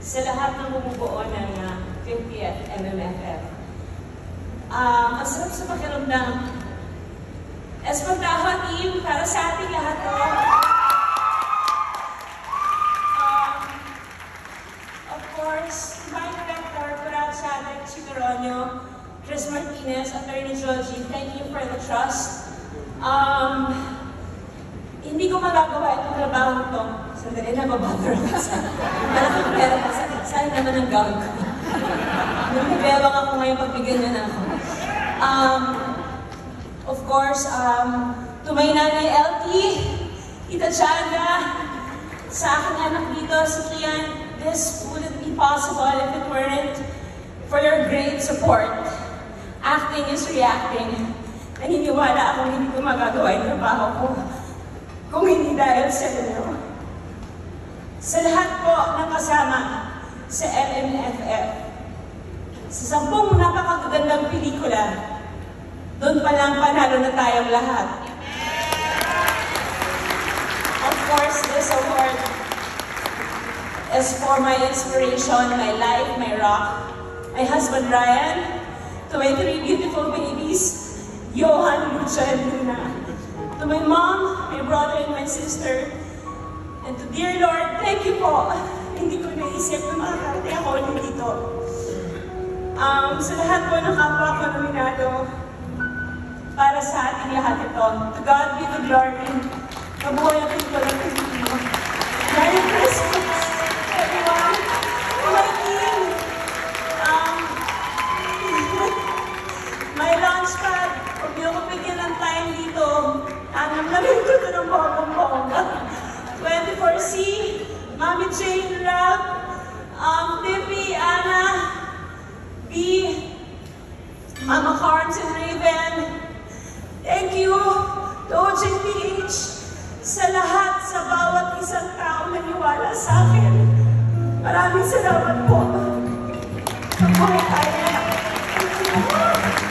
sa lahat ng bumubuo ng 50th MMFF. Ang sarap sa pakiramdam. Espantado team, para sa ating lahat to. Of course, my director, Parag Sadak, si Coronio, Chris Martinez, Attorney Joji, thank you for the trust. Hindi ko magagawa itong trabaho ito. Sandali na, babatter ako sa malaking pera kasi saan naman ang gawin ko. Nagpibewang ako ngayon pagbigyan niya na ako. Of course, to my nanay LT, Tita Chanda, sa aking anak dito, si Kian, this wouldn't be possible if it weren't for your great support. Acting is reacting. Naniniwala ako hindi ko magagawa yung trabaho ko kung hindi dahil sa inyo. Sa lahat po ng kasama sa MMFF, sa 10 napakagandang pelikula, doon pa lang panalo na tayong lahat. Of course, this award is for my inspiration, my life, my rock, my husband Ryan, to my 3 beautiful babies, Johan, Lucia, and Luna, to my mom, my brother, and my sister, and to dear Lord, thank you po. Hindi ko naisip na makakarating ako ulit dito. Sa lahat po ng kapwa ko nominado, para sa ating lahat ito, to God be the glory. Mabuhay ang people ng Pilipino. Merry Christmas, everyone! To my team, my launchpad, kung di ako bigyan ng time dito, namin ko ito ng bonggang-bongga. 24C, Mami Jane Rap, Tiffy, Anna, B, Mama Carnes and Raven. Thank you to OJPH sa lahat, sa bawat isang tao naniwala sa akin. Maraming salamat po. Mabuhay tayo. Thank you.